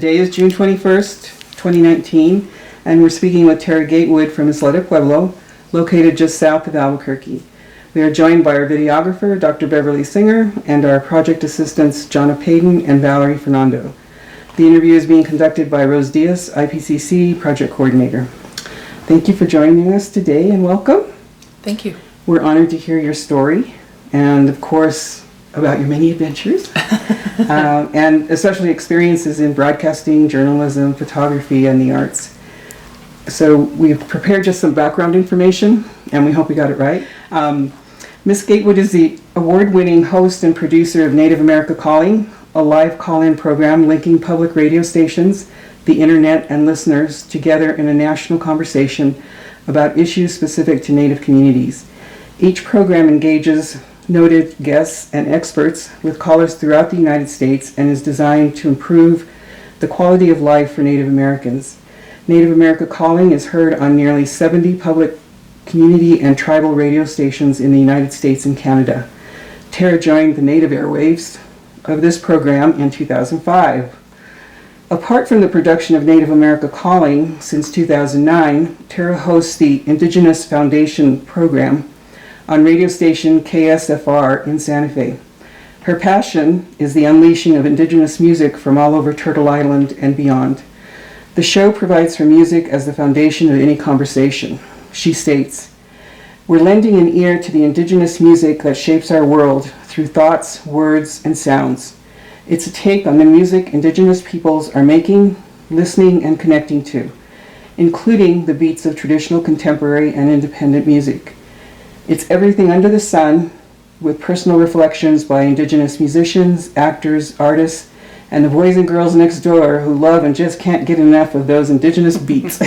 Today is June 21st, 2019, and we're speaking with Tara Gatewood from Pueblo, located just south of Albuquerque. We are joined by our videographer, Dr. Beverly Singer, and our project assistants, Jonna Payton and Valerie Fernando. The interview is being conducted by Rose Diaz, IPCC Project Coordinator. Thank you for joining us today and welcome. Thank you. We're honored to hear your story and, of course, about your many adventures and especially experiences in broadcasting, journalism, photography, and the arts. So we've prepared just some background information, and we hope we got it right. Ms. Gatewood is the award-winning host and producer of Native America Calling, a live call-in program linking public radio stations, the internet, and listeners together in a national conversation about issues specific to Native communities. Each program engages noted guests and experts with callers throughout the United States and is designed to improve the quality of life for Native Americans. Native America Calling is heard on nearly 70 public community and tribal radio stations in the United States and Canada. Tara joined the native airwaves of this program in 2005. Apart from the production of Native America Calling since 2009, Tara hosts the Indigenous Foundation program on radio station KSFR in Santa Fe. Her passion is the unleashing of Indigenous music from all over Turtle Island and beyond. The show provides her music as the foundation of any conversation. She states, "We're lending an ear to the Indigenous music that shapes our world through thoughts, words, and sounds. It's a take on the music Indigenous peoples are making, listening, and connecting to, including the beats of traditional, contemporary, and independent music. It's everything under the sun, with personal reflections by Indigenous musicians, actors, artists, and the boys and girls next door who love and just can't get enough of those Indigenous beats."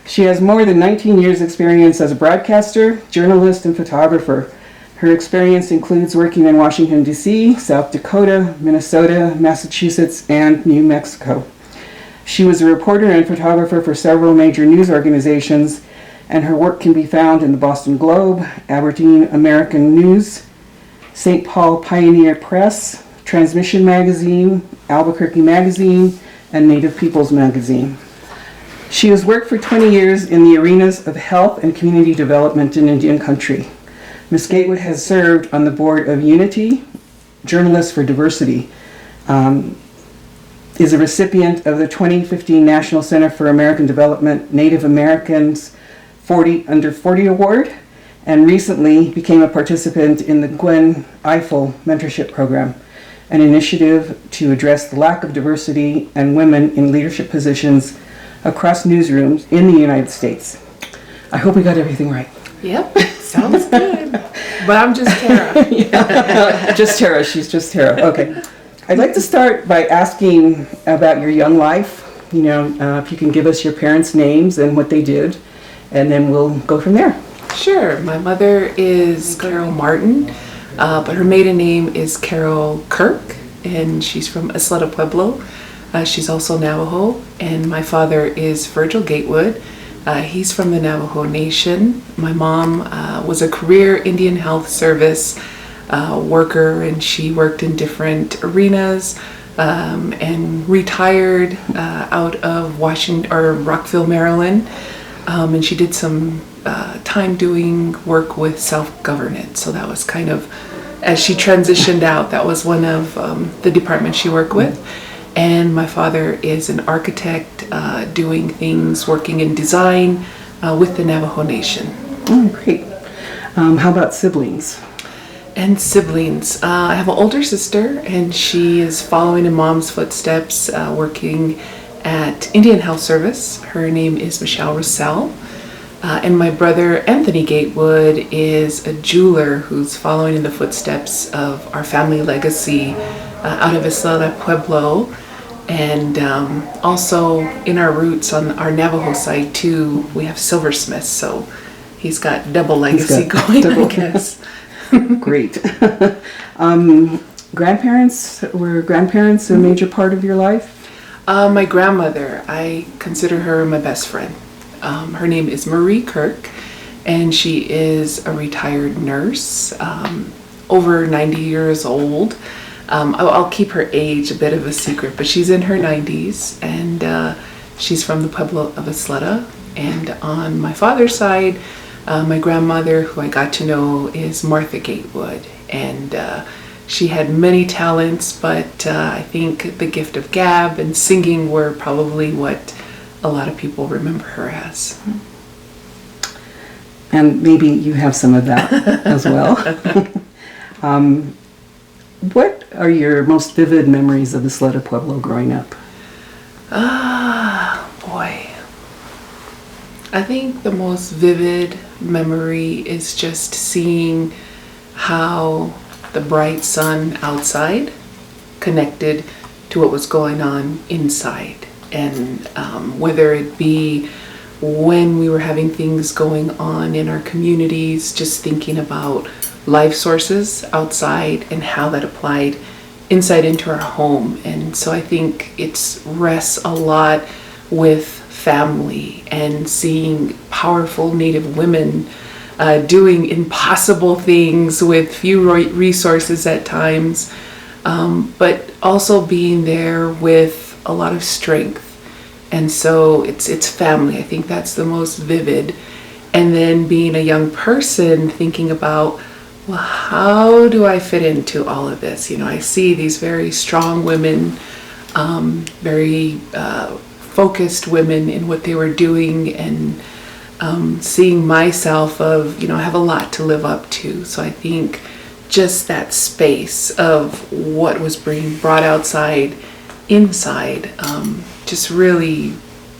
She has more than 19 years' experience as a broadcaster, journalist, and photographer. Her experience includes working in Washington, D.C., South Dakota, Minnesota, Massachusetts, and New Mexico. She was a reporter and photographer for several major news organizations, and her work can be found in the Boston Globe, Aberdeen American News, St. Paul Pioneer Press, Transmission Magazine, Albuquerque Magazine, and Native Peoples Magazine. She has worked for 20 years in the arenas of health and community development in Indian country. Ms. Gatewood has served on the board of Unity, Journalists for Diversity, is a recipient of the 2015 National Center for American Development Native Americans Under 40 Award, and recently became a participant in the Gwen Eiffel Mentorship Program, an initiative to address the lack of diversity and women in leadership positions across newsrooms in the United States. I hope we got everything right. Yep, sounds good. But I'm just Tara. Yeah. Just Tara, she's just Tara. Okay. I'd like to start by asking about your young life. If you can give us your parents' names and what they did, and then we'll go from there. Sure. My mother is Carol Martin, but her maiden name is Carol Kirk, and she's from Pueblo. She's also Navajo, and my father is Virgil Gatewood. He's from the Navajo Nation. My mom was a career Indian Health Service worker, and she worked in different arenas and retired out of Rockville, Maryland. And she did some time doing work with self-governance. So that was kind of, as she transitioned out, that was one of the departments she worked with. And my father is an architect doing things, working in design with the Navajo Nation. Oh, great. How about siblings? And siblings. I have an older sister, and she is following in mom's footsteps, working at Indian Health Service. Her name is Michelle Russell. And my brother, Anthony Gatewood, is a jeweler who's following in the footsteps of our family legacy out of Pueblo. And also in our roots on our Navajo side too, we have silversmiths. So he's got double legacy going, I guess. Great. Were grandparents a major part of your life? My grandmother, I consider her my best friend. Her name is Marie Kirk, and she is a retired nurse, over 90 years old. I'll keep her age a bit of a secret, but she's in her 90s, and she's from the Pueblo of Isleta. And on my father's side, my grandmother, who I got to know, is Martha Gatewood, and she had many talents, but I think the gift of gab and singing were probably what a lot of people remember her as. And maybe you have some of that as well. What are your most vivid memories of Isleta Pueblo growing up? Boy. I think the most vivid memory is just seeing how the bright sun outside connected to what was going on inside. And whether it be when we were having things going on in our communities, just thinking about life sources outside and how that applied inside into our home. And so I think it rests a lot with family and seeing powerful Native women doing impossible things with few resources at times, but also being there with a lot of strength. And so it's family. I think that's the most vivid. And then being a young person thinking about, well, how do I fit into all of this? You know, I see these very strong women, very focused women in what they were doing, and seeing myself of, you know, I have a lot to live up to. So I think just that space of what was being brought outside, inside, just really,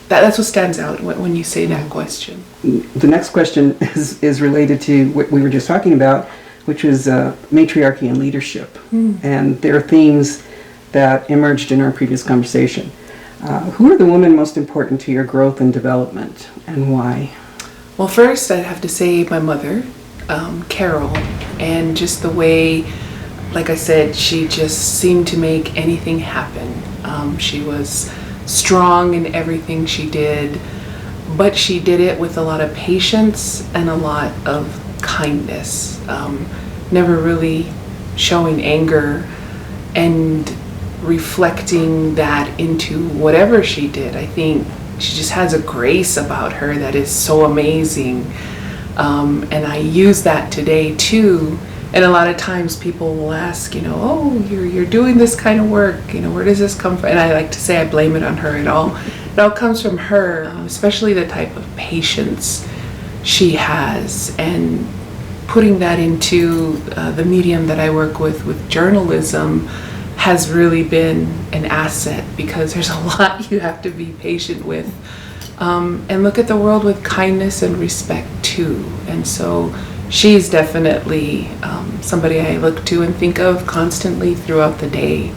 that's what stands out when you say that question. The next question is related to what we were just talking about, which was matriarchy and leadership. And there are themes that emerged in our previous conversation. Who are the women most important to your growth and development, and why? Well, first I'd have to say my mother, Carol, and just the way, like I said, she just seemed to make anything happen. She was strong in everything she did, but she did it with a lot of patience and a lot of kindness, never really showing anger, and reflecting that into whatever she did. I think she just has a grace about her that is so amazing, and I use that today too. And a lot of times people will ask, you know, oh, you're doing this kind of work, you know, where does this come from? And I like to say I blame it on her. It all comes from her, especially the type of patience she has, and putting that into the medium that I work with journalism, has really been an asset, because there's a lot you have to be patient with, and look at the world with kindness and respect too. And so she's definitely somebody I look to and think of constantly throughout the day.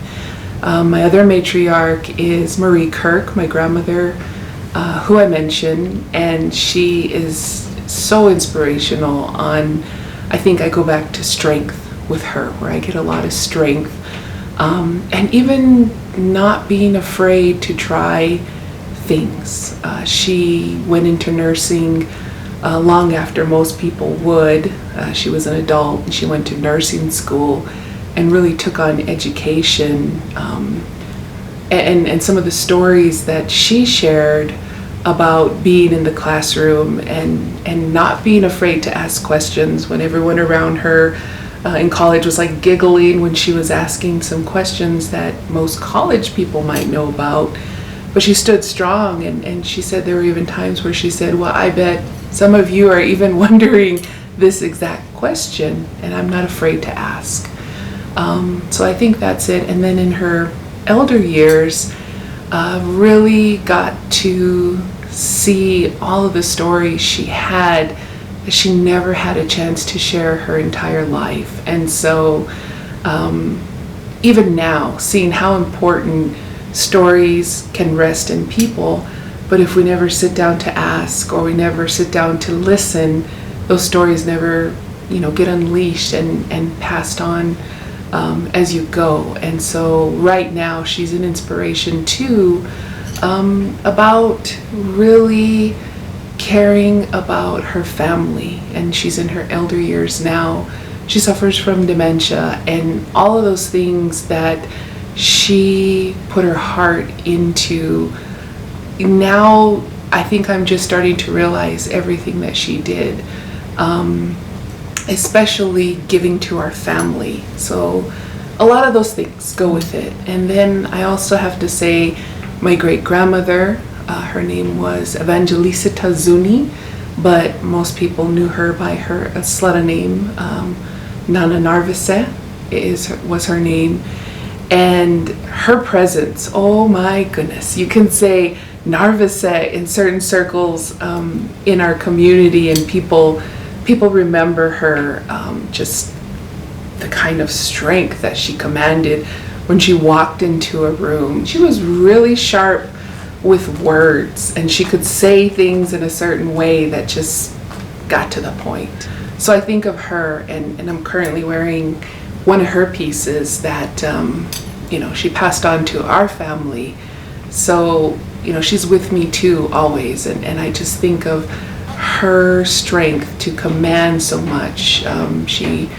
My other matriarch is Marie Kirk, my grandmother, who I mentioned, and she is so inspirational on, I think I go back to strength with her, where I get a lot of strength, and even not being afraid to try things. She went into nursing long after most people would. She was an adult and she went to nursing school and really took on education, and some of the stories that she shared about being in the classroom and not being afraid to ask questions when everyone around her in college was like giggling when she was asking some questions that most college people might know about. But she stood strong, and she said there were even times where she said, well, I bet some of you are even wondering this exact question, and I'm not afraid to ask. So I think that's it. And then in her elder years, really got to see all of the stories she had that she never had a chance to share her entire life. And so even now, seeing how important stories can rest in people, but if we never sit down to ask, or we never sit down to listen, those stories never, get unleashed and passed on as you go. And so right now she's an inspiration too, about really caring about her family, and she's in her elder years now. she suffers from dementia, and all of those things that she put her heart into. Now I think I'm just starting to realize everything that she did, especially giving to our family. So a lot of those things go with it. And then I also have to say my great-grandmother, her name was Evangelicita Zuni, but most people knew her by her Asleta name. Nana Narvise was her name. And her presence, oh my goodness, you can say Narvise in certain circles in our community, and people remember her, just the kind of strength that she commanded when she walked into a room. She was really sharp with words, and she could say things in a certain way that just got to the point. So I think of her, and I'm currently wearing one of her pieces that she passed on to our family. So she's with me too always, and I just think of her strength to command so much. She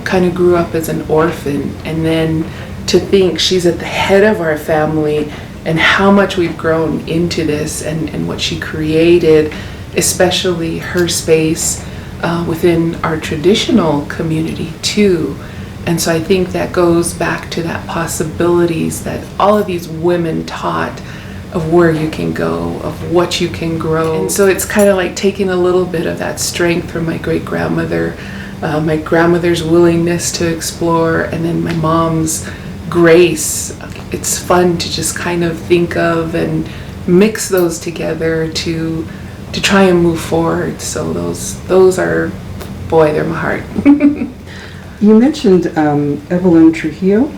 kind of grew up as an orphan, and then to think she's at the head of our family and how much we've grown into this, and what she created, especially her space within our traditional community too. And so I think that goes back to that possibilities that all of these women taught of where you can go, of what you can grow. And so it's kind of like taking a little bit of that strength from my great-grandmother, my grandmother's willingness to explore, and then my mom's grace. It's fun to just kind of think of and mix those together to try and move forward. So those are, boy, they're my heart. You mentioned Evelyn Trujillo.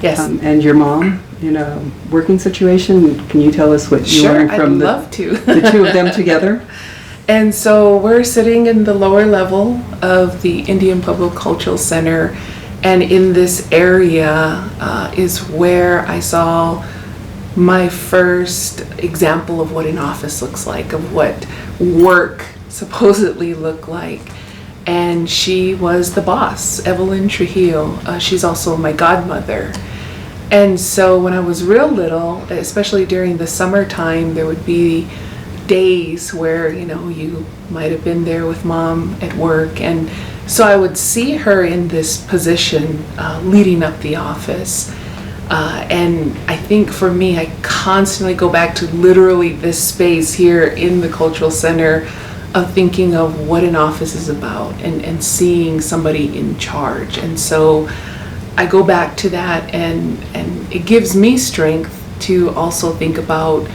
Yes. And your mom in a working situation. Can you tell us what you learned from love to. the two of them together? And so we're sitting in the lower level of the Indian Pueblo Cultural Center, and in this area is where I saw my first example of what an office looks like, of what work supposedly looked like. And she was the boss, Evelyn Trujillo. She's also my godmother. And so when I was real little, especially during the summertime, there would be days where, you might have been there with mom at work. And so I would see her in this position leading up the office. And I think for me, I constantly go back to literally this space here in the Cultural Center of thinking of what an office is about, and seeing somebody in charge. And so I go back to that, and it gives me strength to also think about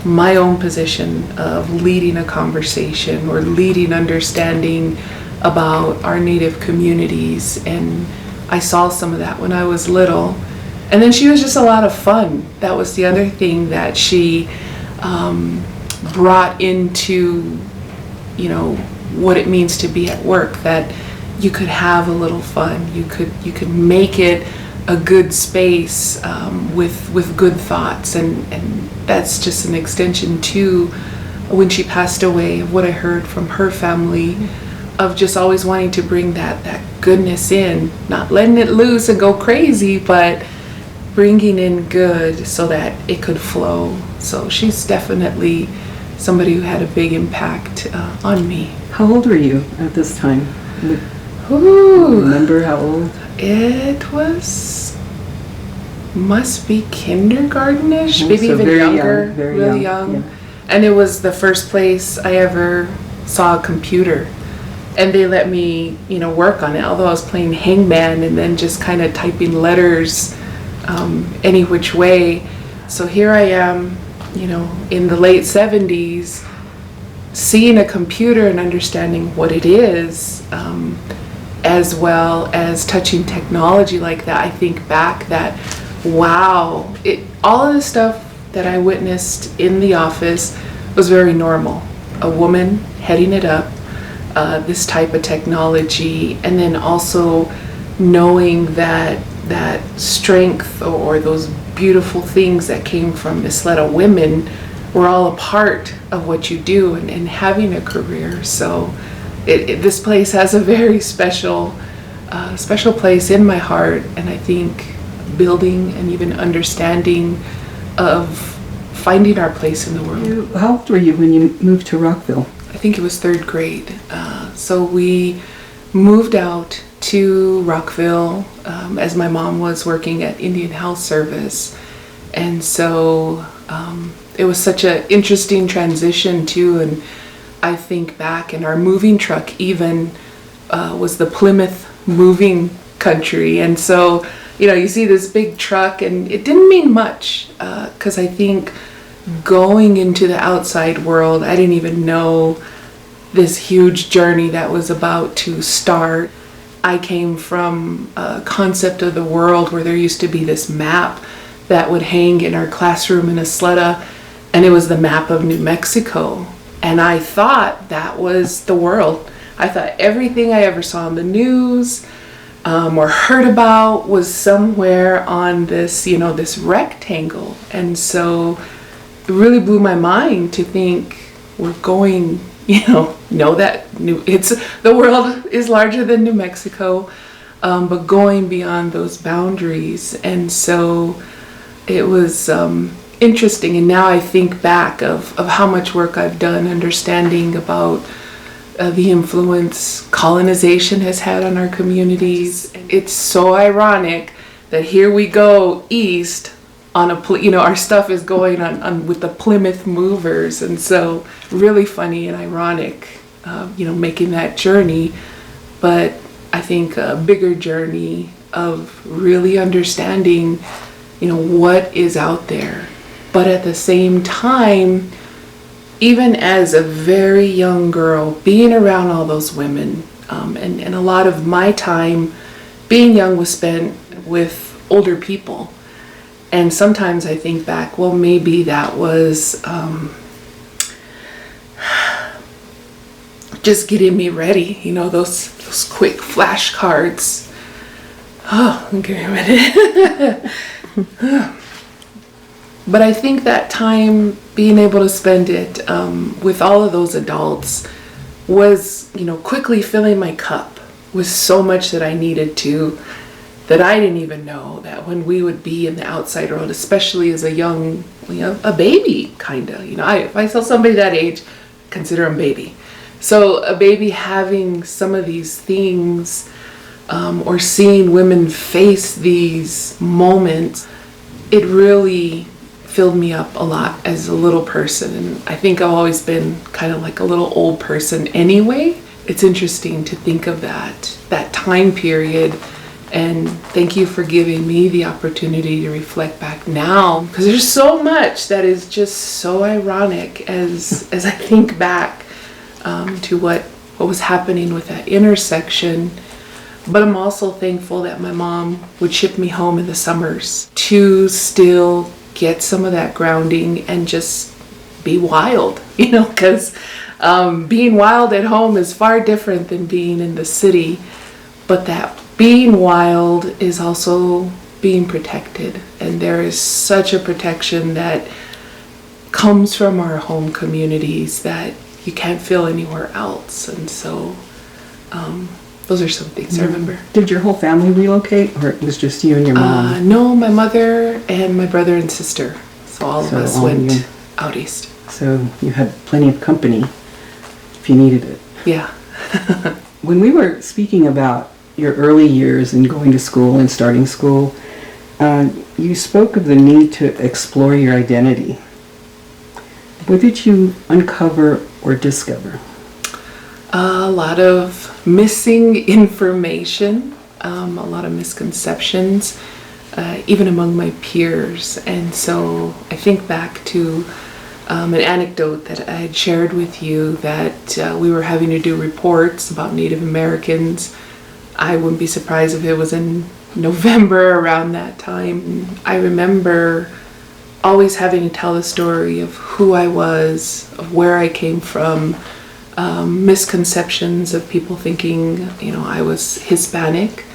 my own position of leading a conversation or leading understanding about our Native communities. And I saw some of that when I was little. And then she was just a lot of fun. That was the other thing that she brought into what it means to be at work, that you could have a little fun, you could make it a good space with good thoughts, and that's just an extension too, when she passed away, of what I heard from her family, of just always wanting to bring that goodness in, not letting it loose and go crazy, but bringing in good so that it could flow. So she's definitely somebody who had a big impact on me. How old were you at this time? Ooh, remember how old? It must be kindergartenish, maybe so even very younger, young, very really young. young. Yeah. And it was the first place I ever saw a computer. And they let me, work on it, although I was playing hangman and then just kind of typing letters any which way. So here I am, in the late 70s, seeing a computer and understanding what it is, as well as touching technology like that. I think back that, wow, all of the stuff that I witnessed in the office was very normal. A woman heading it up, this type of technology, and then also knowing that strength or those beautiful things that came from Isleta women were all a part of what you do, and having a career. So this place has a very special a special place in my heart, and I think building and even understanding of finding our place in the world. How old were you when you moved to Rockville? I think it was third grade. So we moved out to Rockville as my mom was working at Indian Health Service. And so it was such an interesting transition too. And I think back, and our moving truck even was the Plymouth moving country. And so, you know, you see this big truck, and it didn't mean much because I think going into the outside world, I didn't even know this huge journey that was about to start. I came from a concept of the world where there used to be this map that would hang in our classroom in Isleta, and it was the map of New Mexico. And I thought that was the world. I thought everything I ever saw on the news or heard about was somewhere on this, you know, this rectangle. And so it really blew my mind to think we're going, you know that the world is larger than New Mexico, but going beyond those boundaries. And so it was interesting. And now I think back of how much work I've done understanding about the influence colonization has had on our communities. It's so ironic that here we go east on our stuff is going on with the Plymouth movers. And so really funny and ironic, making that journey. But I think a bigger journey of really understanding, what is out there. But at the same time, even as a very young girl, being around all those women, and a lot of my time being young was spent with older people. And sometimes I think back, well, maybe that was just getting me ready, those quick flashcards. Oh, give me a minute. But I think that time, being able to spend it with all of those adults was, quickly filling my cup with so much that I needed to, that I didn't even know that when we would be in the outside world, especially as a young, a baby, kind of, if I saw somebody that age, consider them baby. So a baby having some of these things, or seeing women face these moments, it really filled me up a lot as a little person. And I think I've always been kind of like a little old person anyway. It's interesting to think of that time period. And thank you for giving me the opportunity to reflect back now, because there's so much that is just so ironic as I think back to what was happening with that intersection. But I'm also thankful that my mom would ship me home in the summers to still get some of that grounding and just be wild, because being wild at home is far different than being in the city. But that being wild is also being protected, and there is such a protection that comes from our home communities that you can't feel anywhere else. And so those are some things I remember. Did your whole family relocate, or it was just you and your mom? No, my mother and my brother and sister. So all of us went out east. So you had plenty of company if you needed it. Yeah. When we were speaking about your early years and going to school and starting school, you spoke of the need to explore your identity. What did you uncover or discover? A lot of missing information, a lot of misconceptions, even among my peers. And so I think back to an anecdote that I had shared with you, that we were having to do reports about Native Americans. I wouldn't be surprised if it was in November around that time. I remember always having to tell the story of who I was, of where I came from, misconceptions of people thinking, I was Hispanic.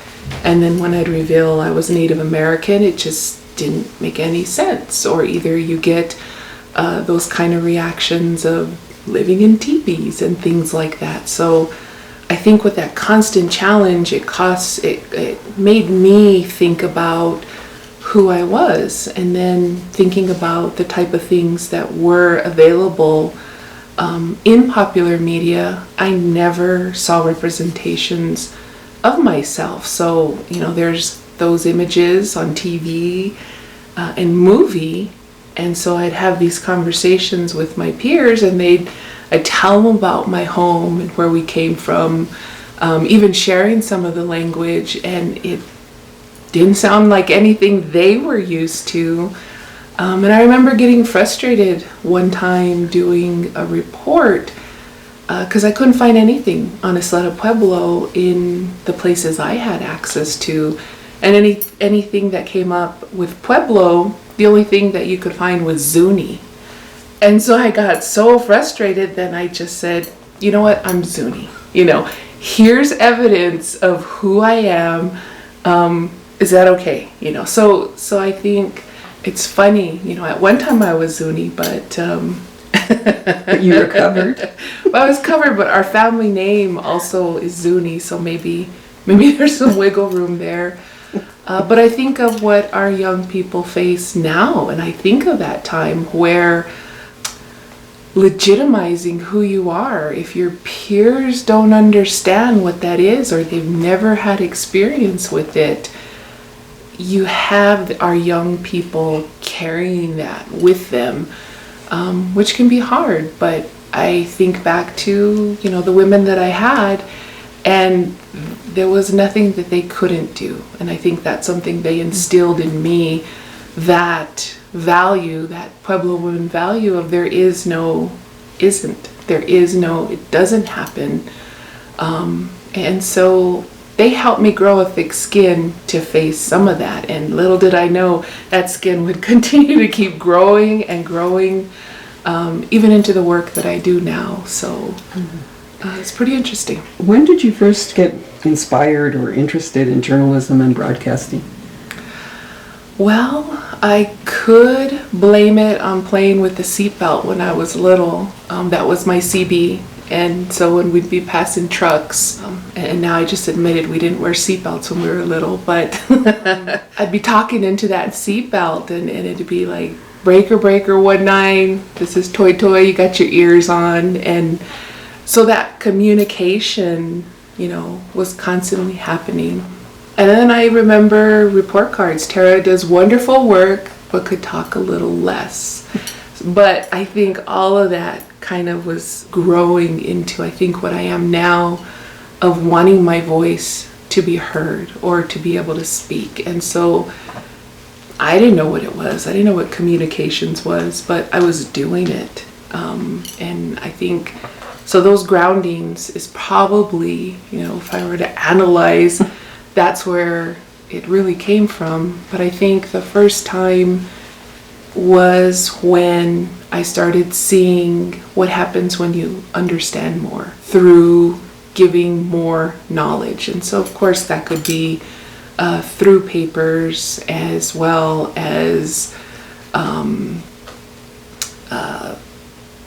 And then when I'd reveal I was Native American, it just didn't make any sense. Or either you get those kind of reactions of living in teepees and things like that. So I think with that constant challenge, it made me think about who I was, and then thinking about the type of things that were available in popular media. I never saw representations of myself. So, there's those images on TV and movie, and so I'd have these conversations with my peers, and I'd tell them about my home and where we came from, even sharing some of the language, and it didn't sound like anything they were used to. And I remember getting frustrated one time doing a report because I couldn't find anything on Isleta Pueblo in the places I had access to. And anything that came up with Pueblo, the only thing that you could find was Zuni. And so I got so frustrated, then I just said, you know what, I'm Zuni. Here's evidence of who I am. Is that okay? So I think it's funny, at one time I was Zuni, but But you recovered. Well, I was covered, but our family name also is Zuni, so maybe there's some wiggle room there. But I think of what our young people face now, and I think of that time where legitimizing who you are, if your peers don't understand what that is, or they've never had experience with it, you have our young people carrying that with them, which can be hard. But I think back to, the women that I had, and there was nothing that they couldn't do. And I think that's something they instilled in me, that value, that Pueblo woman value of it doesn't happen. And so they helped me grow a thick skin to face some of that. And little did I know that skin would continue to keep growing and growing, even into the work that I do now. So it's pretty interesting. When did you first get inspired or interested in journalism and broadcasting? Well, I could blame it on playing with the seatbelt when I was little. That was my CB. And so when we'd be passing trucks, and now I just admitted we didn't wear seatbelts when we were little, but I'd be talking into that seatbelt, and it'd be like, breaker, breaker, 19, this is Toy Toy, you got your ears on. And so that communication, was constantly happening. And then I remember report cards. Tara does wonderful work, but could talk a little less. But I think all of that kind of was growing into, I think, what I am now, of wanting my voice to be heard or to be able to speak. And so I didn't know what it was. I didn't know what communications was, but I was doing it. And I think, so those groundings is probably, if I were to analyze, that's where it really came from. But I think the first time was when I started seeing what happens when you understand more through giving more knowledge. And so of course that could be through papers as well as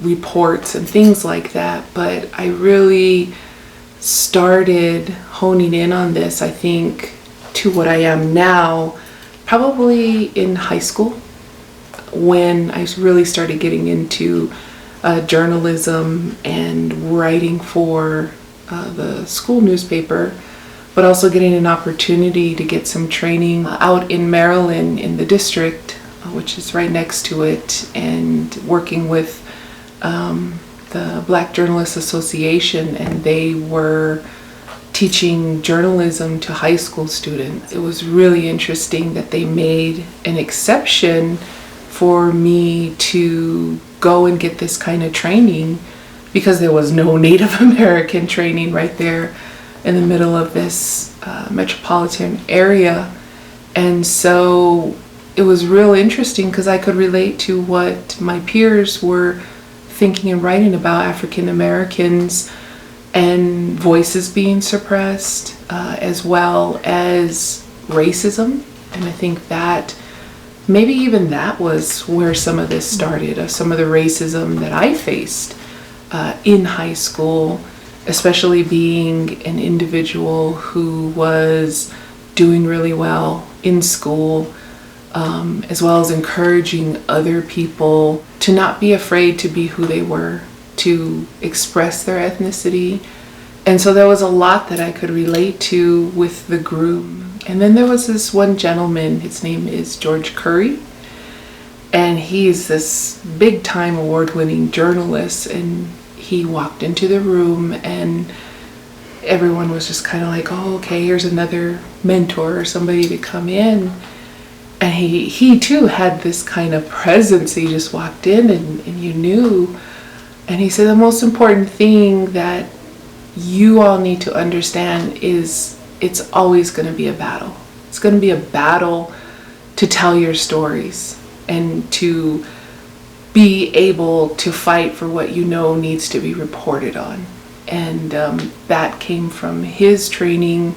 reports and things like that. But I really started honing in on this, I think, to what I am now, probably in high school, when I really started getting into journalism and writing for the school newspaper, but also getting an opportunity to get some training out in Maryland in the district, which is right next to it, and working with the Black Journalists Association, and they were teaching journalism to high school students. It was really interesting that they made an exception for me to go and get this kind of training, because there was no Native American training right there in the middle of this metropolitan area. And so it was real interesting because I could relate to what my peers were thinking and writing about African Americans and voices being suppressed, as well as racism. And I think that maybe even that was where some of this started, of some of the racism that I faced in high school, especially being an individual who was doing really well in school, as well as encouraging other people to not be afraid to be who they were, to express their ethnicity. And so there was a lot that I could relate to with the group. And then there was this one gentleman, his name is George Curry, and he's this big time award-winning journalist, and he walked into the room and everyone was just kind of like, oh, okay, here's another mentor or somebody to come in. And he too had this kind of presence. He just walked in and you knew. And he said, the most important thing that you all need to understand is it's always going to be a battle. It's going to be a battle to tell your stories and to be able to fight for what you know needs to be reported on. And that came from his training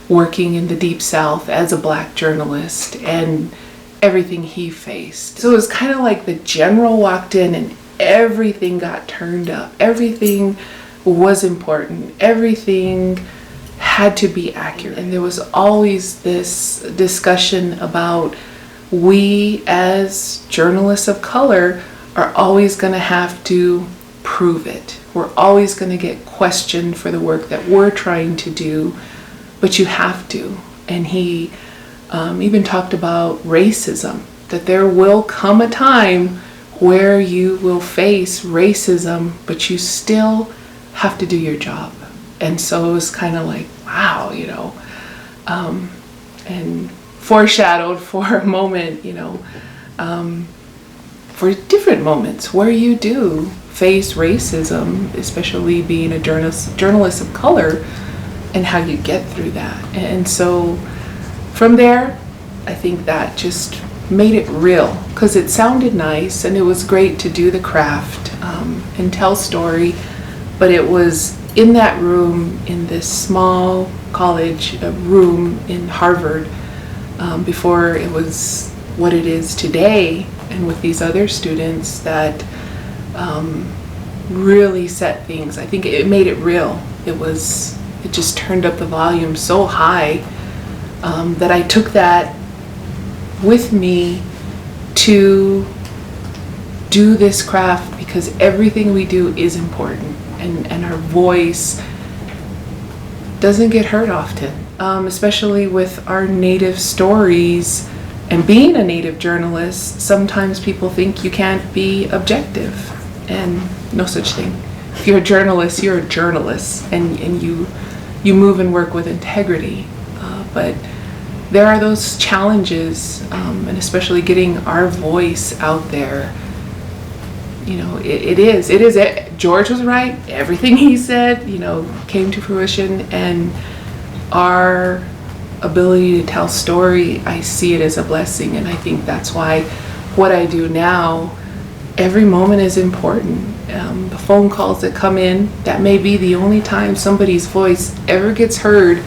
working in the Deep South as a Black journalist and everything he faced. So it was kind of like the general walked in and everything got turned up. Everything was important. Everything had to be accurate. And there was always this discussion about we as journalists of color are always going to have to prove it. We're always going to get questioned for the work that we're trying to do, but you have to. And he even talked about racism, that there will come a time where you will face racism, but you still have to do your job. And so it was kind of like, wow, you know, and foreshadowed for a moment, you know, for different moments where you do face racism, especially being a journalist of color, and how you get through that. And so from there, I think that just made it real, because it sounded nice and it was great to do the craft and tell story, but it was in that room, in this small college room in Harvard, before it was what it is today, and with these other students that really set things. I think it made it real. It just turned up the volume so high that I took that with me to do this craft, because everything we do is important, and our voice doesn't get heard often, especially with our Native stories. And being a Native journalist, sometimes people think you can't be objective, and no such thing. If you're a journalist, you're a journalist, and you move and work with integrity. But there are those challenges, and especially getting our voice out there. You know, it is. George was right. Everything he said, you know, came to fruition, and our ability to tell story, I see it as a blessing. And I think that's why what I do now, every moment is important. The phone calls that come in, that may be the only time somebody's voice ever gets heard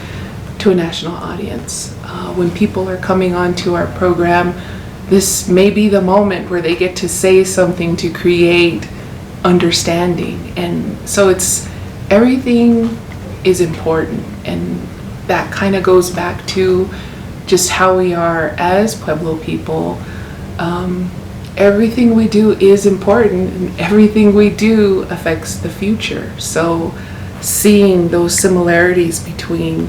to a national audience. When people are coming onto our program, this may be the moment where they get to say something to create understanding. And so everything is important, and that kind of goes back to just how we are as Pueblo people. Everything we do is important, and everything we do affects the future. So seeing those similarities between,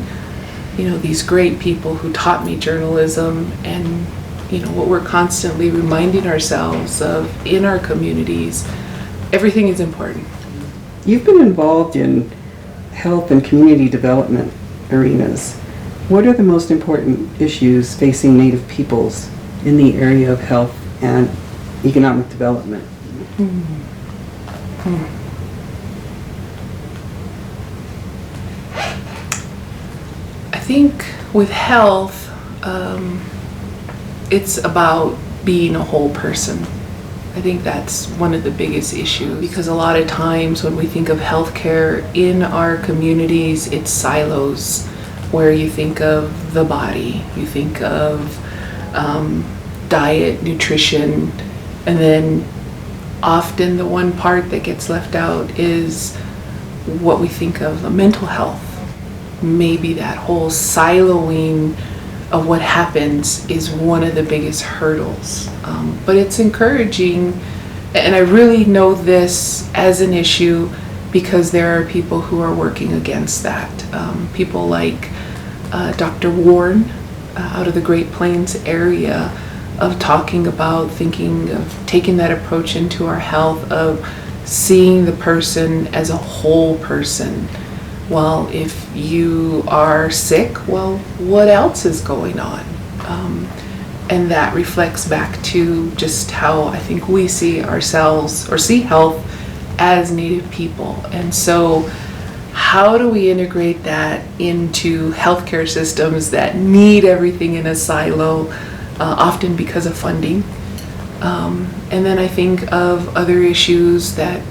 you know, these great people who taught me journalism, and, you know, what we're constantly reminding ourselves of in our communities, everything is important. You've been involved in health and community development arenas. What are the most important issues facing Native peoples in the area of health and economic development? I think with health, it's about being a whole person. I think that's one of the biggest issues, because a lot of times when we think of healthcare in our communities, it's silos, where you think of the body, you think of diet, nutrition, and then often the one part that gets left out is what we think of mental health. Maybe that whole siloing of what happens is one of the biggest hurdles. But it's encouraging, and I really know this as an issue because there are people who are working against that. People like Dr. Warren out of the Great Plains area, of talking about thinking of taking that approach into our health, of seeing the person as a whole person. Well, if you are sick, well, what else is going on? And that reflects back to just how I think we see ourselves or see health as Native people. And so how do we integrate that into healthcare systems that need everything in a silo, often because of funding? And then I think of other issues that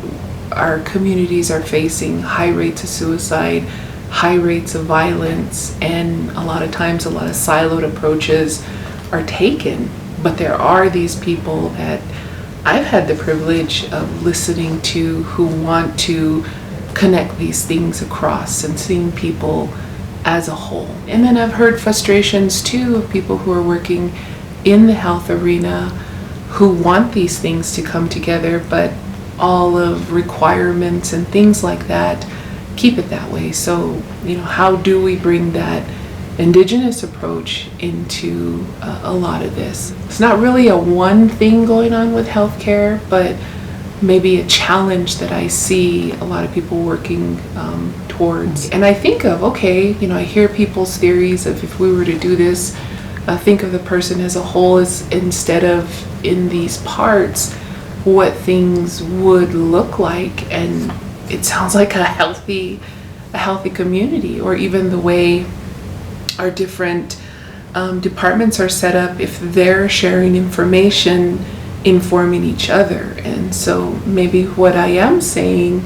our communities are facing: high rates of suicide, high rates of violence, and a lot of times a lot of siloed approaches are taken. But there are these people that I've had the privilege of listening to who want to connect these things across and seeing people as a whole. And then I've heard frustrations too of people who are working in the health arena who want these things to come together, but all of requirements and things like that keep it that way. So, how do we bring that Indigenous approach into a lot of this? It's not really a one thing going on with healthcare, but maybe a challenge that I see a lot of people working towards. And I think of, I hear people's theories of, if we were to do this, think of the person as a whole, as instead of in these parts, what things would look like. And it sounds like a healthy community, or even the way our different departments are set up, if they're sharing information, informing each other. And so maybe what I am saying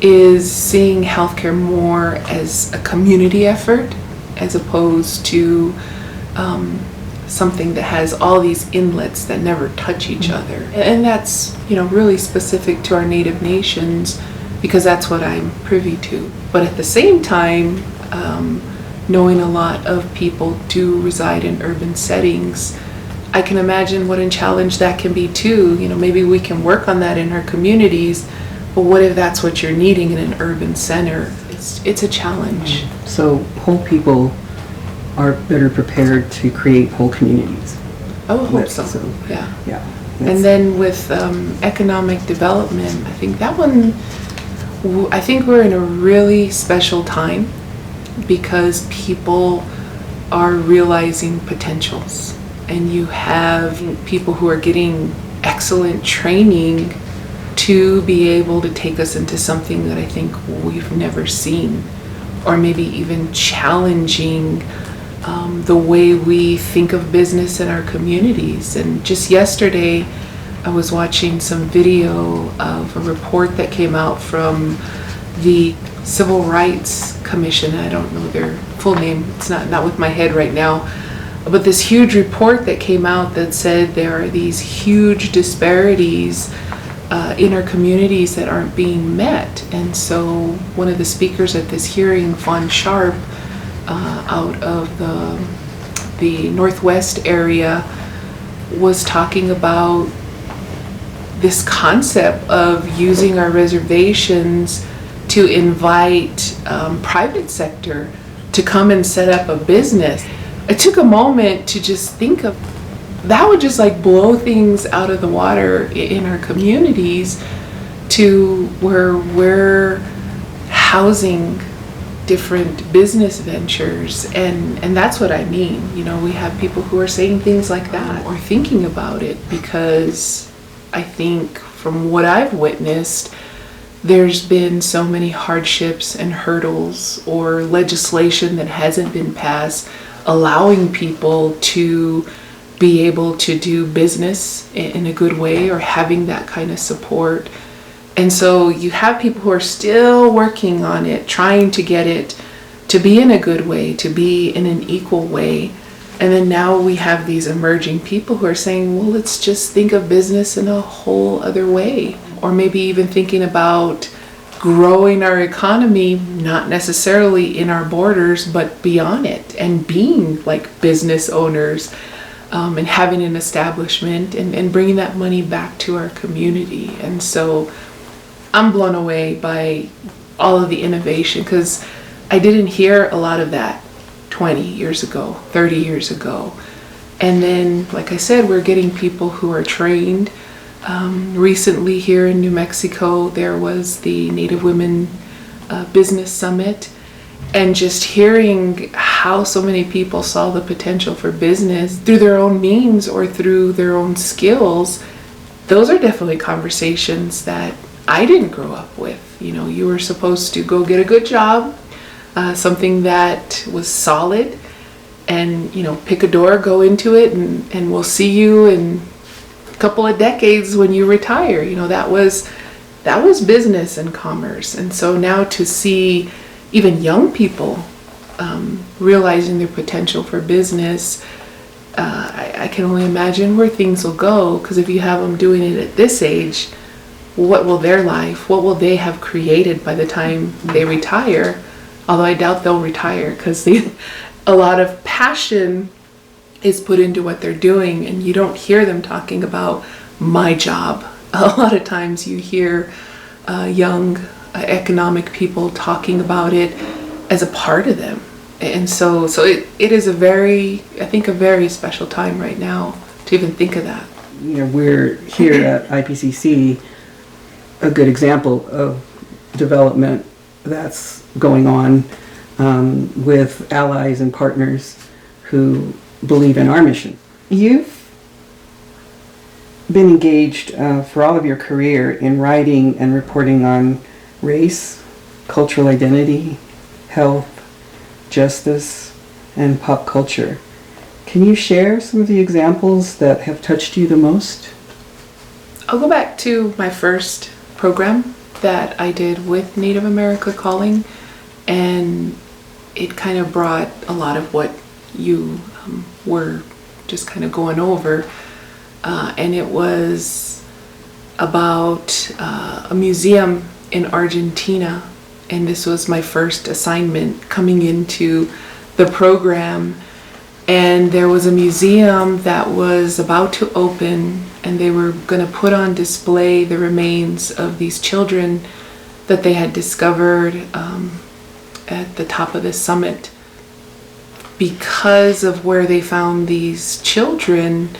is seeing healthcare more as a community effort, as opposed to something that has all these inlets that never touch each other. And that's, really specific to our Native nations, because that's what I'm privy to. But at the same time, knowing a lot of people do reside in urban settings, I can imagine what a challenge that can be too. Maybe we can work on that in our communities, but what if that's what you're needing in an urban center? It's a challenge. So whole people are better prepared to create whole communities. I would hope so. Yeah. And then with economic development, I think that one, I think we're in a really special time because people are realizing potentials. And you have people who are getting excellent training to be able to take us into something that I think we've never seen, or maybe even challenging the way we think of business in our communities. And just yesterday, I was watching some video of a report that came out from the Civil Rights Commission. I don't know their full name. It's not with my head right now. But this huge report that came out that said there are these huge disparities in our communities that aren't being met. And so one of the speakers at this hearing, Fawn Sharp, out of the Northwest area, was talking about this concept of using our reservations to invite private sector to come and set up a business. I took a moment to just think of that would just like blow things out of the water in our communities, to where we're housing different business ventures. And that's what I mean. We have people who are saying things like that or thinking about it, because I think from what I've witnessed, there's been so many hardships and hurdles or legislation that hasn't been passed allowing people to be able to do business in a good way, or having that kind of support. And so you have people who are still working on it, trying to get it to be in a good way, to be in an equal way. And then now we have these emerging people who are saying, well, let's just think of business in a whole other way. Or maybe even thinking about growing our economy, not necessarily in our borders, but beyond it, and being like business owners, and having an establishment and bringing that money back to our community. And so I'm blown away by all of the innovation, because I didn't hear a lot of that 20 years ago, 30 years ago. And then, like I said, we're getting people who are trained. Recently here in New Mexico, there was the Native Women Business Summit, and just hearing how so many people saw the potential for business through their own means or through their own skills, those are definitely conversations that I didn't grow up with. You know, you were supposed to go get a good job, something that was solid, and, you know, pick a door, go into it, and we'll see you in a couple of decades when you retire. You know, that was business and commerce. And so now to see even young people realizing their potential for business, I can only imagine where things will go, because if you have them doing it at this age, what will what will they have created by the time they retire? Although I doubt they'll retire, because a lot of passion is put into what they're doing, and you don't hear them talking about my job. A lot of times you hear young economic people talking about it as a part of them. And so it is a very special time right now to even think of that. You know, we're here at IPCC, a good example of development that's going on with allies and partners who believe in our mission. You've been engaged for all of your career in writing and reporting on race, cultural identity, health, justice, and pop culture. Can you share some of the examples that have touched you the most? I'll go back to my first program that I did with Native America Calling, and it kind of brought a lot of what you were just kind of going over, and it was about a museum in Argentina, and this was my first assignment coming into the program. And there was a museum that was about to open, and they were going to put on display the remains of these children that they had discovered at the top of this summit. Because of where they found these children,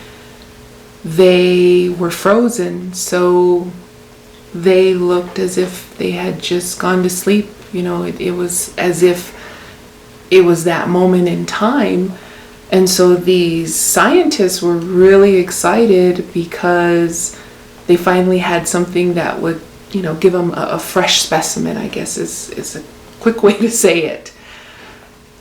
they were frozen, so they looked as if they had just gone to sleep. You know, it was as if it was that moment in time. And so these scientists were really excited because they finally had something that would, you know, give them a fresh specimen, I guess is a quick way to say it.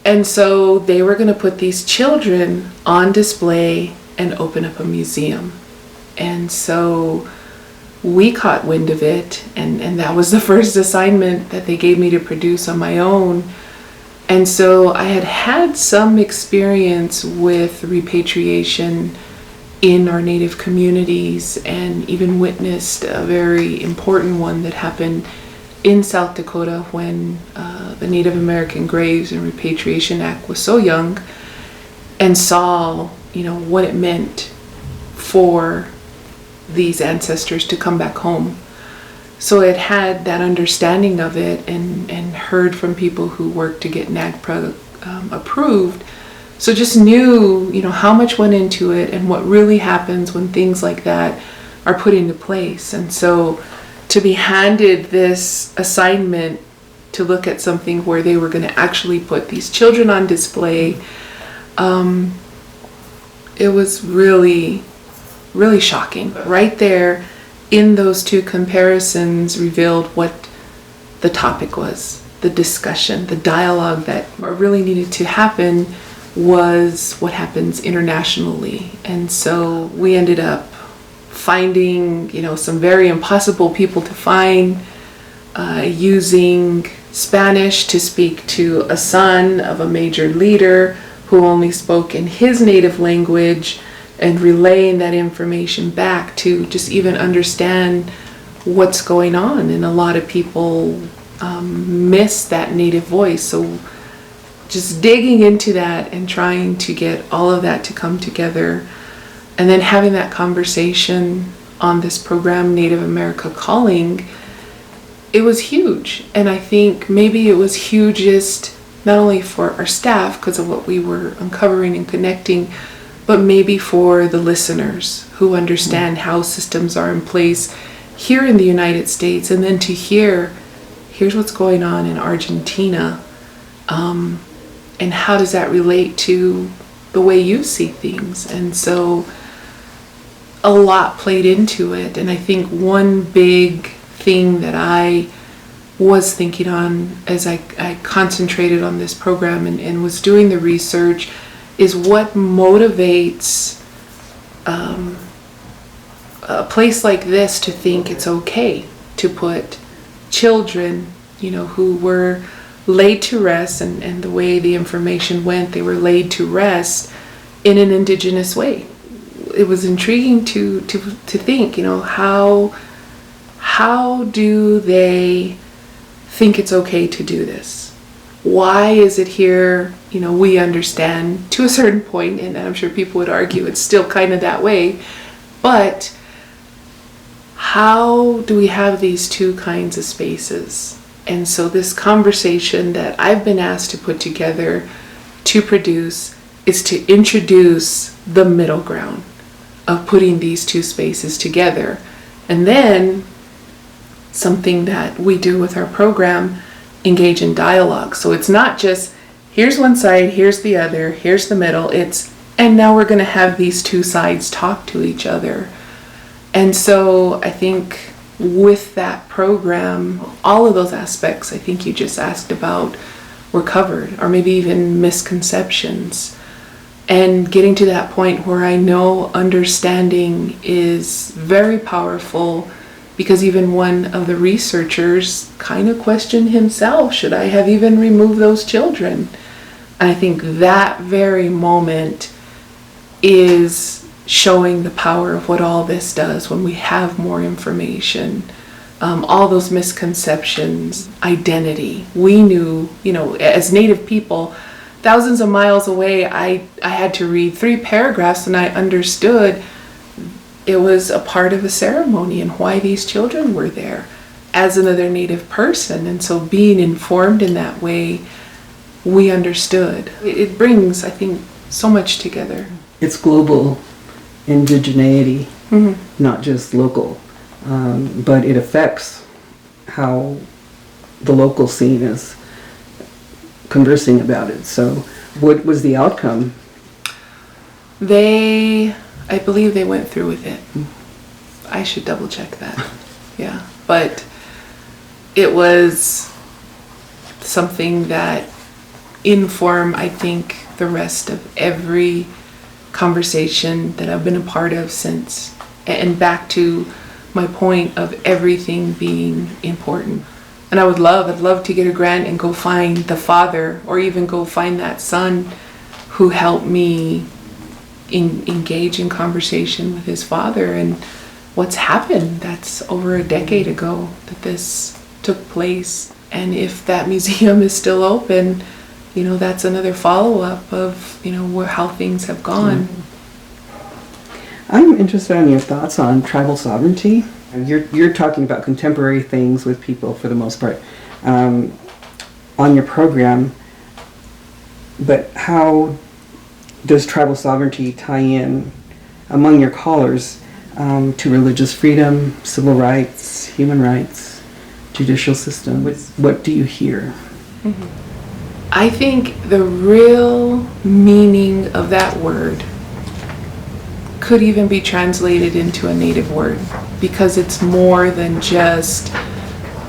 And so they were going to put these children on display and open up a museum. And so we caught wind of it, and that was the first assignment that they gave me to produce on my own. And so I had some experience with repatriation in our Native communities, and even witnessed a very important one that happened in South Dakota when the Native American Graves and Repatriation Act was so young, and saw, you know, what it meant for these ancestors to come back home. So it had that understanding of it, and heard from people who worked to get NAGPRA approved. So just knew, you know, how much went into it and what really happens when things like that are put into place. And so to be handed this assignment to look at something where they were going to actually put these children on display, it was really, really shocking. Right there in those two comparisons revealed what the topic was, the discussion, the dialogue that really needed to happen was what happens internationally. And so we ended up finding, you know, some very impossible people to find, using Spanish to speak to a son of a major leader who only spoke in his native language, and relaying that information back to just even understand what's going on, and a lot of people miss that native voice. So just digging into that and trying to get all of that to come together, and then having that conversation on this program, Native America Calling, it was huge. And I think maybe it was hugest not only for our staff because of what we were uncovering and connecting, but maybe for the listeners who understand how systems are in place here in the United States, and then to here's what's going on in Argentina, and how does that relate to the way you see things. And so a lot played into it. And I think one big thing that I was thinking on as I concentrated on this program and was doing the research is what motivates a place like this to think it's okay to put children, who were laid to rest, and the way the information went, they were laid to rest in an Indigenous way. It was intriguing to think, how do they think it's okay to do this? Why is it here? We understand to a certain point, and I'm sure people would argue it's still kind of that way, but how do we have these two kinds of spaces? And so this conversation that I've been asked to put together to produce is to introduce the middle ground of putting these two spaces together. And then something that we do with our program, engage in dialogue. So it's not just here's one side, here's the other, here's the middle. And now we're going to have these two sides talk to each other. And so I think with that program, all of those aspects I think you just asked about were covered, or maybe even misconceptions. And getting to that point where I know understanding is very powerful, because even one of the researchers kind of questioned himself, should I have even removed those children? And I think that very moment is showing the power of what all this does when we have more information. All those misconceptions, identity. We knew, as Native people, thousands of miles away, I had to read 3 paragraphs and I understood it was a part of a ceremony and why these children were there as another Native person. And so being informed in that way, we understood. It brings, I think, so much together. It's global indigeneity, not just local, but it affects how the local scene is conversing about it. So what was the outcome? I believe they went through with it. I should double check that. Yeah, but it was something that informed, I think, the rest of every conversation that I've been a part of since. And back to my point of everything being important. And I'd love to get a grant and go find the father, or even go find that son who helped me engage in conversation with his father. And what's happened, that's over a decade ago that this took place. And if that museum is still open, that's another follow-up of, how things have gone. I'm interested in your thoughts on tribal sovereignty. You're talking about contemporary things with people for the most part on your program, but how does tribal sovereignty tie in among your callers to religious freedom, civil rights, human rights, judicial system? What do you hear? I think the real meaning of that word could even be translated into a Native word, because it's more than just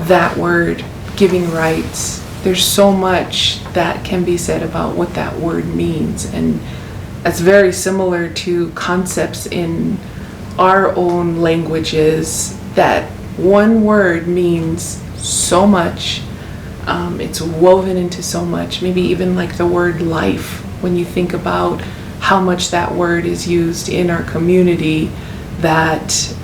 that word, giving rights. There's so much that can be said about what that word means, and that's very similar to concepts in our own languages, that one word means so much. It's woven into so much, maybe even like the word life, when you think about how much that word is used in our community, that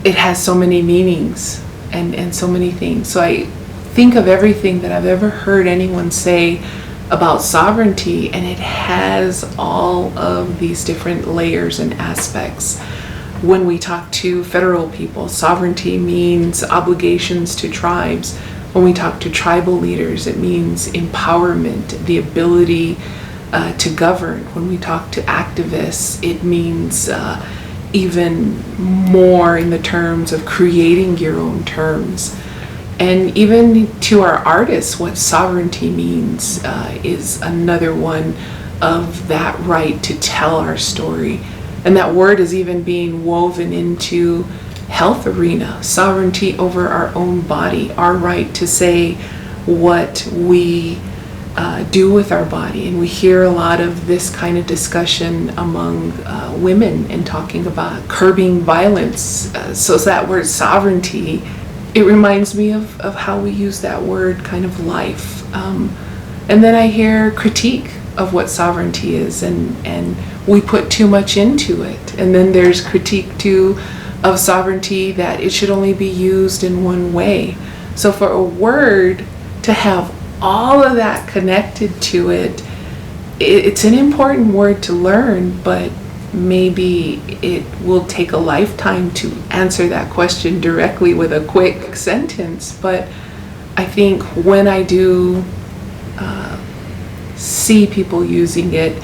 it has so many meanings and so many things. So I think of everything that I've ever heard anyone say about sovereignty, and it has all of these different layers and aspects. When we talk to federal people, sovereignty means obligations to tribes. When we talk to tribal leaders, it means empowerment, the ability to govern. When we talk to activists, it means even more in the terms of creating your own terms. And even to our artists, what sovereignty means is another one of that right to tell our story. And that word is even being woven into health arena, sovereignty over our own body, our right to say what we do with our body. And we hear a lot of this kind of discussion among women and talking about curbing violence. So that word sovereignty, it reminds me of how we use that word kind of life. And then I hear critique of what sovereignty is, and we put too much into it. And then there's critique too of sovereignty that it should only be used in one way. So for a word to have all of that connected to it, it's an important word to learn, but maybe it will take a lifetime to answer that question directly with a quick sentence. But I think when I do see people using it,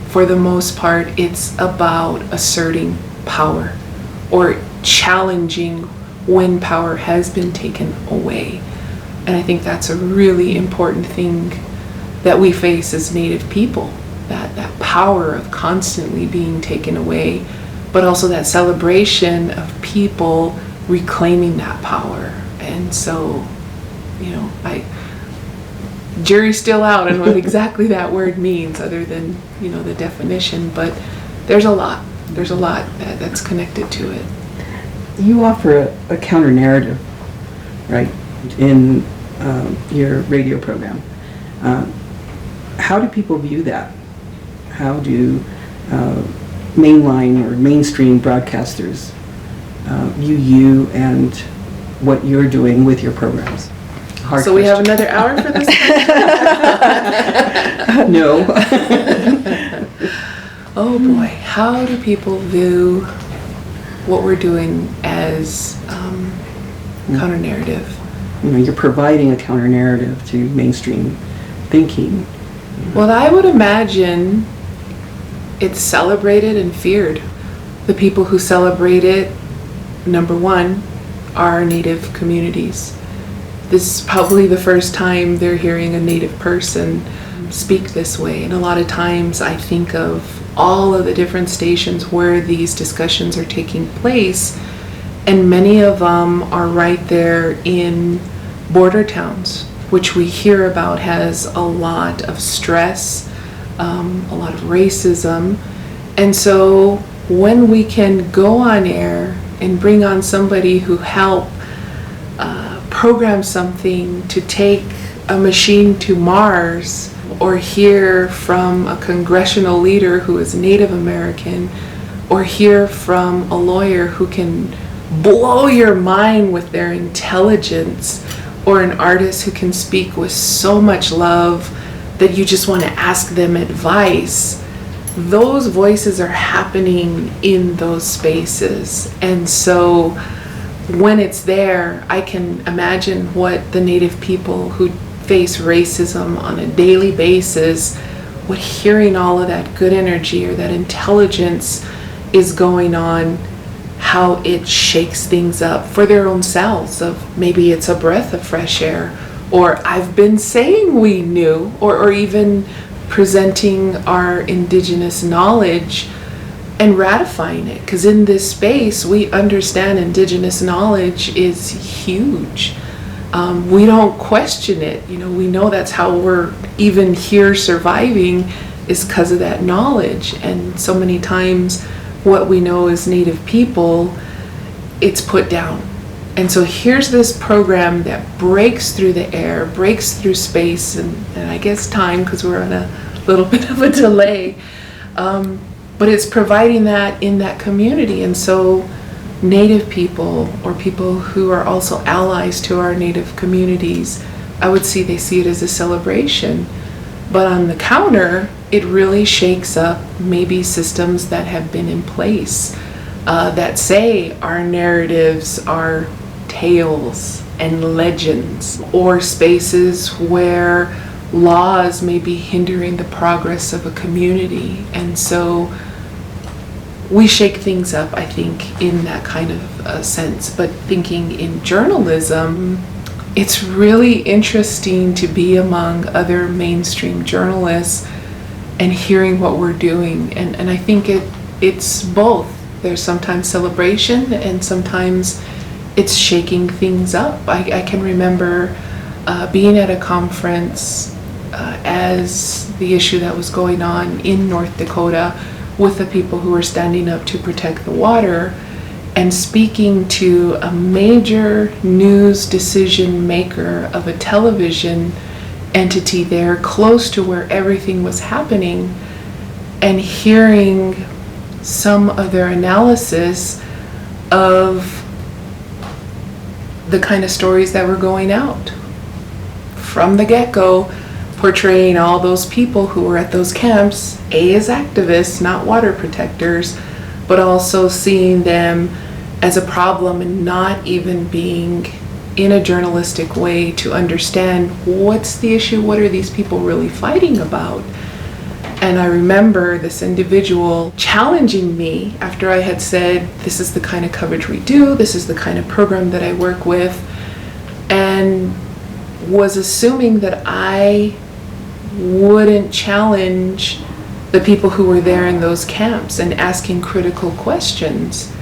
for the most part, it's about asserting power or challenging when power has been taken away. And I think that's a really important thing that we face as Native people, that power of constantly being taken away, but also that celebration of people reclaiming that power. And so, jury's still out on what exactly that word means, other than, the definition, but there's a lot that's connected to it. You offer a counter narrative, right, in your radio program. How do people view that? How do mainline or mainstream broadcasters view you and what you're doing with your programs? So we have another hour for this? No. Oh boy, how do people view what we're doing as counter-narrative? You're providing a counter-narrative to mainstream thinking. Well, I would imagine it's celebrated and feared. The people who celebrate it, number one, are Native communities. This is probably the first time they're hearing a Native person speak this way. And a lot of times I think of all of the different stations where these discussions are taking place, and many of them are right there in border towns, which we hear about has a lot of stress, a lot of racism. And so when we can go on air and bring on somebody who helped program something to take a machine to Mars, or hear from a congressional leader who is Native American, or hear from a lawyer who can blow your mind with their intelligence, or an artist who can speak with so much love that you just want to ask them advice, those voices are happening in those spaces. And so when it's there, I can imagine what the Native people who face racism on a daily basis, what hearing all of that good energy or that intelligence is going on, how it shakes things up for their own selves. Of maybe it's a breath of fresh air, or I've been saying we knew, or even presenting our Indigenous knowledge and ratifying it, because in this space we understand Indigenous knowledge is huge. We don't question it. We know that's how we're even here surviving, is because of that knowledge. And so many times what we know as Native people, it's put down. And so here's this program that breaks through the air, breaks through space, and I guess time, because we're on a little bit of a delay. But it's providing that in that community. And so Native people or people who are also allies to our Native communities, I would see they see it as a celebration. But on the counter, it really shakes up maybe systems that have been in place that say our narratives are tales and legends, or spaces where laws may be hindering the progress of a community. And so we shake things up, I think, in that kind of sense. But thinking in journalism, it's really interesting to be among other mainstream journalists and hearing what we're doing. And I think it's both. There's sometimes celebration and sometimes it's shaking things up. I can remember being at a conference as the issue that was going on in North Dakota with the people who were standing up to protect the water, and speaking to a major news decision maker of a television entity there close to where everything was happening, and hearing some of their analysis of the kind of stories that were going out from the get-go, portraying all those people who were at those camps, as activists, not water protectors, but also seeing them as a problem and not even being in a journalistic way to understand what's the issue, what are these people really fighting about. And I remember this individual challenging me after I had said, this is the kind of coverage we do, this is the kind of program that I work with, and was assuming that I wouldn't challenge the people who were there in those camps and asking critical questions.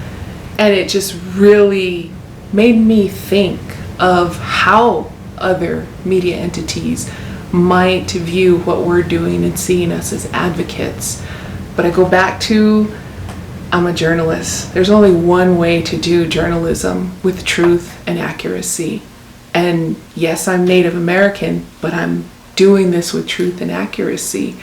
And it just really made me think of how other media entities might view what we're doing and seeing us as advocates. But I go back to, I'm a journalist. There's only one way to do journalism with truth and accuracy. And yes, I'm Native American, but I'm doing this with truth and accuracy.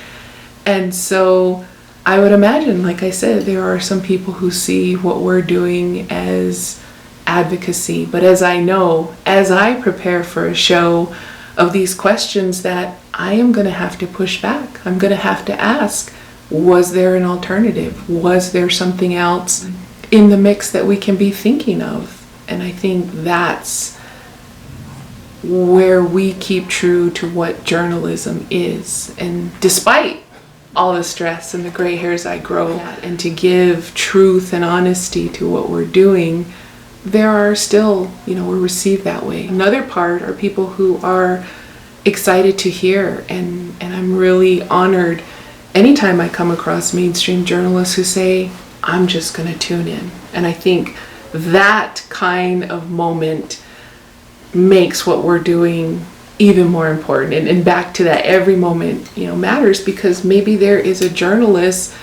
And so I would imagine, like I said, there are some people who see what we're doing as advocacy. But as I know, as I prepare for a show of these questions, that I am going to have to push back. I'm going to have to ask, was there an alternative? Was there something else in the mix that we can be thinking of? And I think that's where we keep true to what journalism is. And despite all the stress and the gray hairs I grow, and to give truth and honesty to what we're doing, there are still, we're received that way. Another part are people who are excited to hear, and I'm really honored anytime I come across mainstream journalists who say, I'm just going to tune in. And I think that kind of moment makes what we're doing even more important. And back to that, every moment, matters, because maybe there is a journalist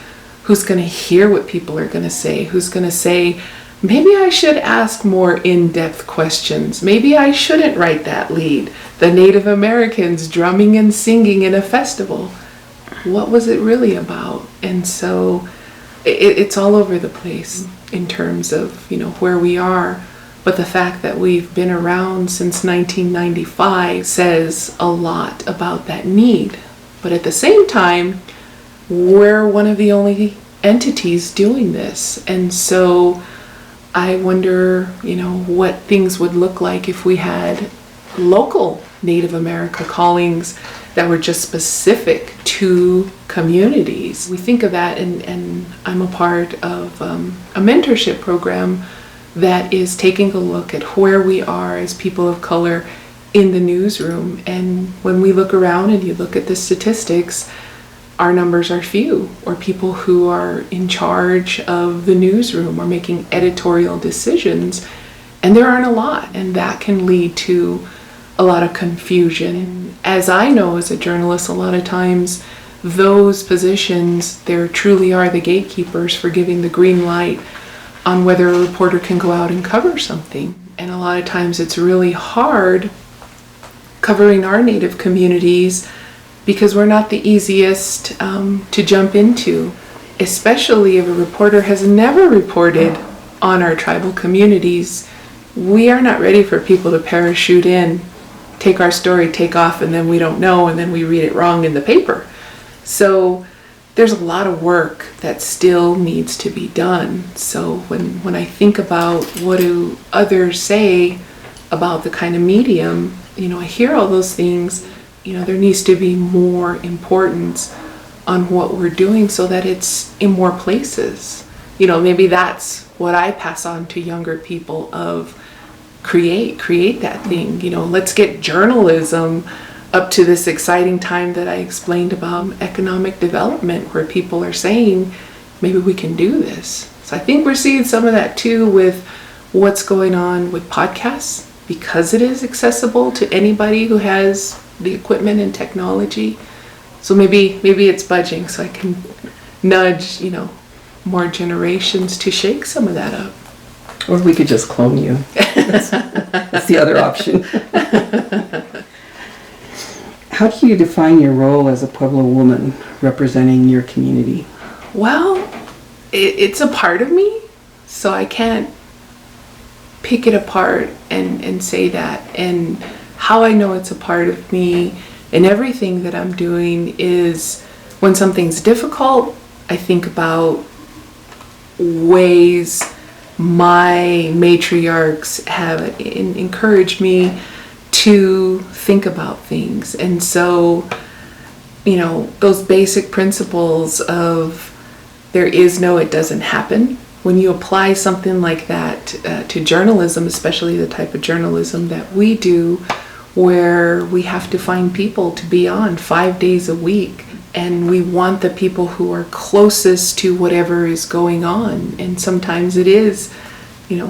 who's going to hear what people are going to say, who's going to say, maybe I should ask more in-depth questions. Maybe I shouldn't write that lead. The Native Americans drumming and singing in a festival. What was it really about? And so it's all over the place in terms of, where we are. But the fact that we've been around since 1995 says a lot about that need. But at the same time, we're one of the only entities doing this. And so I wonder, what things would look like if we had local Native America callings that were just specific to communities. We think of that, and I'm a part of a mentorship program that is taking a look at where we are as people of color in the newsroom. And when we look around and you look at the statistics, our numbers are few, or people who are in charge of the newsroom or making editorial decisions, and there aren't a lot, and that can lead to a lot of confusion. As I know as a journalist, a lot of times those positions, there truly are the gatekeepers for giving the green light on whether a reporter can go out and cover something. And a lot of times it's really hard covering our Native communities because we're not the easiest to jump into, especially if a reporter has never reported on our tribal communities, we are not ready for people to parachute in, take our story, take off, and then we don't know, and then we read it wrong in the paper. So there's a lot of work that still needs to be done. So when I think about what do others say about the kind of medium, I hear all those things. There needs to be more importance on what we're doing so that it's in more places. Maybe that's what I pass on to younger people of create that thing. Let's get journalism up to this exciting time that I explained about economic development, where people are saying, maybe we can do this. So I think we're seeing some of that too with what's going on with podcasts, because it is accessible to anybody who has the equipment and technology. So maybe it's budging, so I can nudge, more generations to shake some of that up. Or we could just clone you. That's the other option. How do you define your role as a Pueblo woman representing your community? Well, it's a part of me, so I can't pick it apart and say that. And how I know it's a part of me and everything that I'm doing is when something's difficult, I think about ways my matriarchs have encouraged me to think about things. And so, those basic principles of it doesn't happen. When you apply something like that to journalism, especially the type of journalism that we do, where we have to find people to be on 5 days a week, and we want the people who are closest to whatever is going on. And sometimes it is,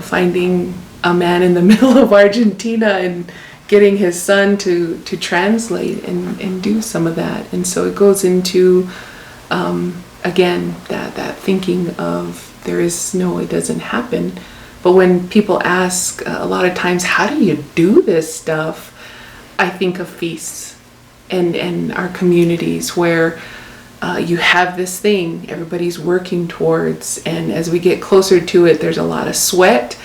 finding a man in the middle of Argentina and getting his son to translate and do some of that. And so it goes into, again, that thinking of it doesn't happen. But when people ask a lot of times, how do you do this stuff? I think of feasts and our communities where you have this thing everybody's working towards, and as we get closer to it, there's a lot of sweat,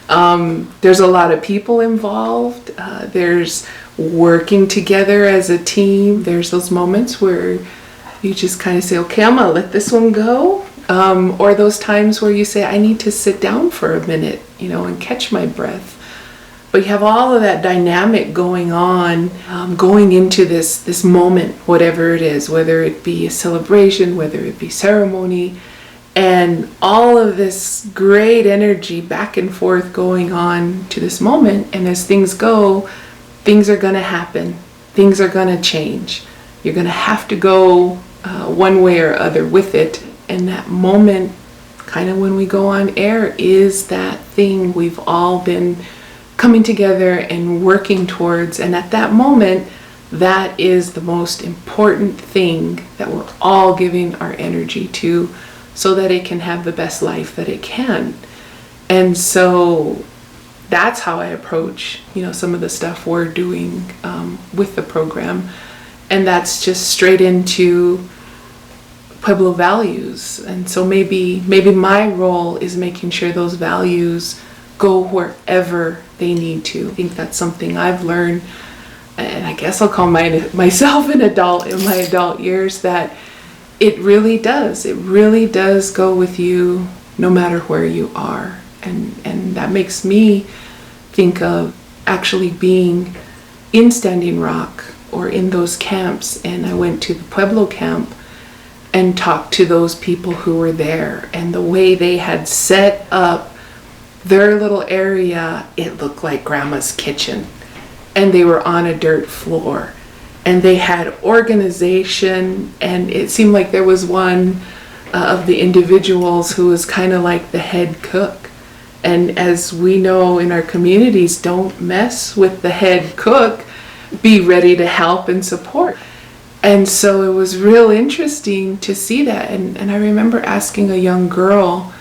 there's a lot of people involved, there's working together as a team. There's those moments where you just kind of say, okay, I'm gonna let this one go, or those times where you say, I need to sit down for a minute, and catch my breath. But you have all of that dynamic going on, going into this moment, whatever it is, whether it be a celebration, whether it be ceremony, and all of this great energy back and forth going on to this moment. And as things go, things are going to happen. Things are going to change. You're going to have to go one way or other with it. And that moment, kind of when we go on air, is that thing we've all been coming together and working towards. And at that moment, that is the most important thing that we're all giving our energy to, so that it can have the best life that it can. And so that's how I approach, some of the stuff we're doing with the program. And that's just straight into Pueblo values. And so maybe my role is making sure those values go wherever they need to. I think that's something I've learned, and I guess I'll call myself an adult in my adult years, that it really does go with you no matter where you are. And that makes me think of actually being in Standing Rock or in those camps. And I went to the Pueblo camp and talked to those people who were there, and the way they had set up their little area, it looked like grandma's kitchen, and they were on a dirt floor, and they had organization, and it seemed like there was one of the individuals who was kind of like the head cook. And as we know in our communities, don't mess with the head cook, be ready to help and support. And so it was real interesting to see that. And I remember asking a young girl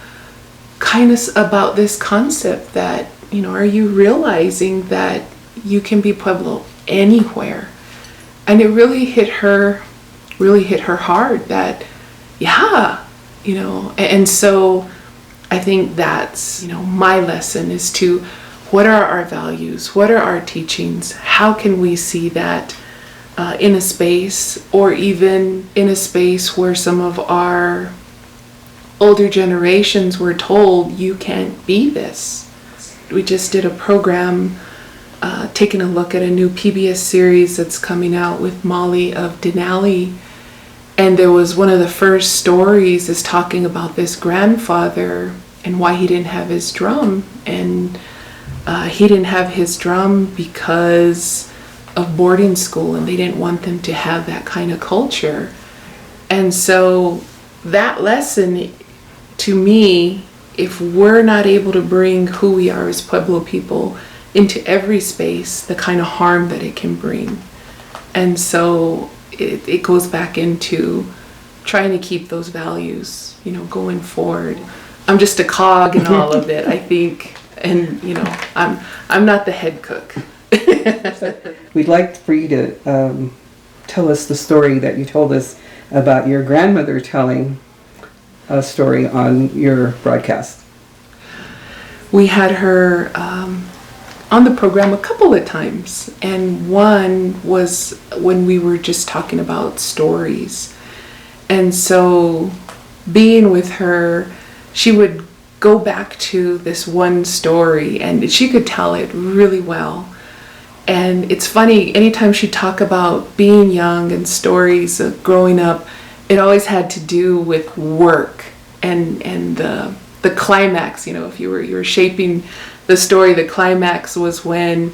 kind of about this concept that, are you realizing that you can be Pueblo anywhere? And it really hit her hard that, yeah, and so I think that's, my lesson is to, what are our values? What are our teachings? How can we see that in a space, or even in a space where some of our older generations were told, you can't be this. We just did a program taking a look at a new PBS series that's coming out with Molly of Denali. And there was one of the first stories is talking about this grandfather and why he didn't have his drum. And he didn't have his drum because of boarding school, and they didn't want them to have that kind of culture. And so that lesson, to me, if we're not able to bring who we are as Pueblo people into every space, the kind of harm that it can bring. And so it goes back into trying to keep those values, going forward. I'm just a cog in all of it, I think. And, I'm not the head cook. We'd like for you to tell us the story that you told us about your grandmother telling a story on your broadcast. We had her on the program a couple of times, and one was when we were just talking about stories. And so being with her, she would go back to this one story, and she could tell it really well. And it's funny, anytime she'd talk about being young and stories of growing up, it always had to do with work and the climax. If you were shaping the story, the climax was when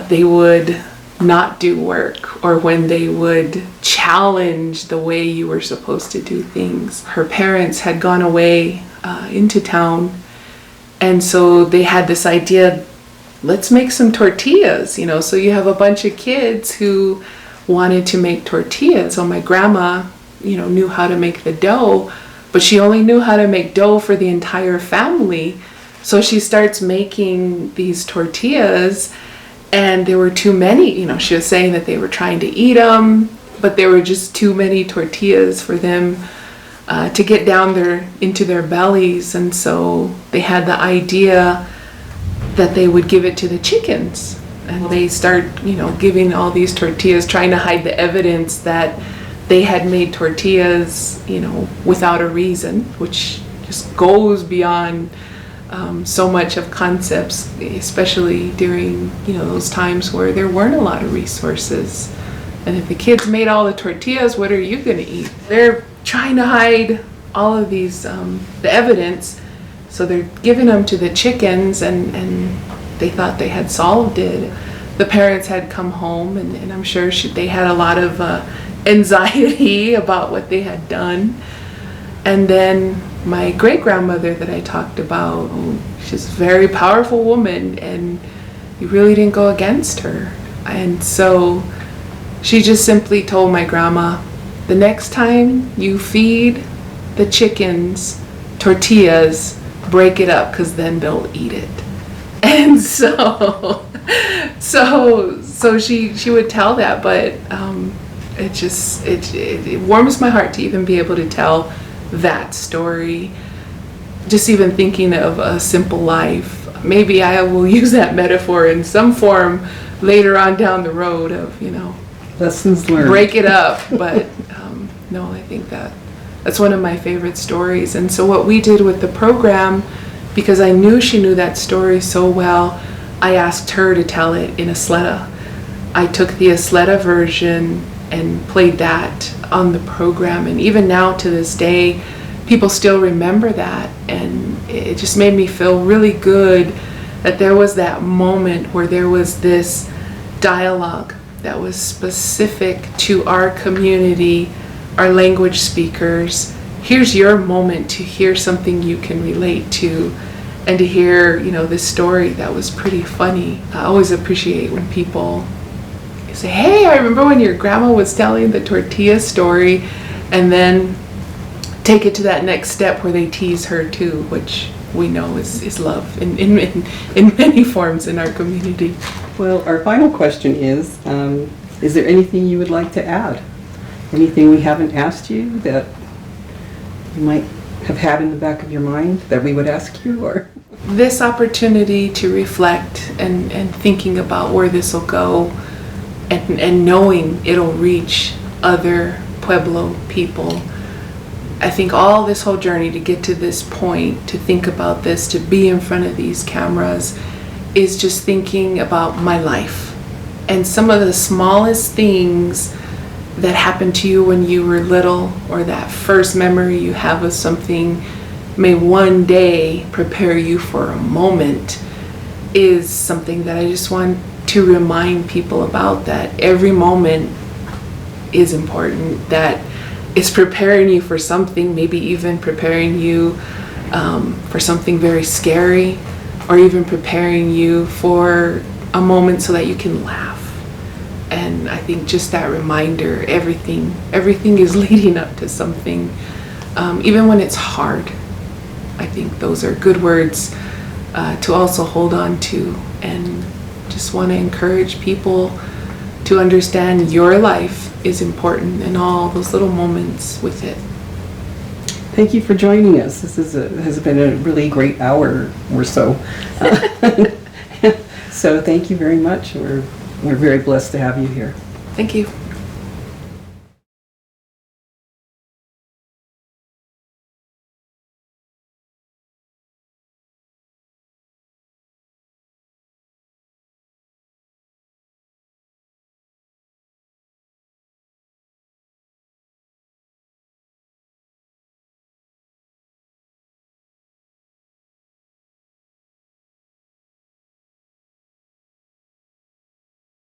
they would not do work, or when they would challenge the way you were supposed to do things. Her parents had gone away into town, and so they had this idea, let's make some tortillas, so you have a bunch of kids who wanted to make tortillas. So my grandma, knew how to make the dough, but she only knew how to make dough for the entire family. So she starts making these tortillas, and there were too many. She was saying that they were trying to eat them, but there were just too many tortillas for them to get down there into their bellies. And so they had the idea that they would give it to the chickens, and they start, giving all these tortillas, trying to hide the evidence that they had made tortillas, without a reason, which just goes beyond so much of concepts, especially during, those times where there weren't a lot of resources. And if the kids made all the tortillas, what are you going to eat? They're trying to hide all of these, the evidence. So they're giving them to the chickens, and they thought they had solved it. The parents had come home, and I'm sure they had a lot of anxiety about what they had done. And then my great-grandmother that I talked about, she's a very powerful woman, and you really didn't go against her. And so she just simply told my grandma, the next time you feed the chickens tortillas, break it up, because then they'll eat it. And so she would tell that, but it warms my heart to even be able to tell that story. Just even thinking of a simple life. Maybe I will use that metaphor in some form later on down the road of, lessons learned. Break it up. But no, I think that's one of my favorite stories. And so what we did with the program, because I knew she knew that story so well, I asked her to tell it in Isleta. I took the Isleta version and played that on the program, and even now to this day people still remember that, and it just made me feel really good that there was that moment where there was this dialogue that was specific to our community, our language speakers. Here's your moment to hear something you can relate to, and to hear, this story that was pretty funny. I always appreciate when people say, hey, I remember when your grandma was telling the tortilla story, and then take it to that next step where they tease her too, which we know is love in many forms in our community. Well, our final question is there anything you would like to add? Anything we haven't asked you that you might have had in the back of your mind that we would ask you? Or this opportunity to reflect and thinking about where this will go, and knowing it'll reach other Pueblo people. I think all this whole journey to get to this point, to think about this, to be in front of these cameras, is just thinking about my life and some of the smallest things that happened to you when you were little, or that first memory you have of something may one day prepare you for a moment, is something that I just want to remind people about, that every moment is important, that it's preparing you for something, maybe even preparing you for something very scary, or even preparing you for a moment so that you can laugh. And I think just that reminder, everything is leading up to something, even when it's hard. I think those are good words to also hold on to, and just want to encourage people to understand your life is important and all those little moments with it. thank you for joining us. This has been a really great hour or so. So thank you very much. We're very blessed to have you here. Thank you.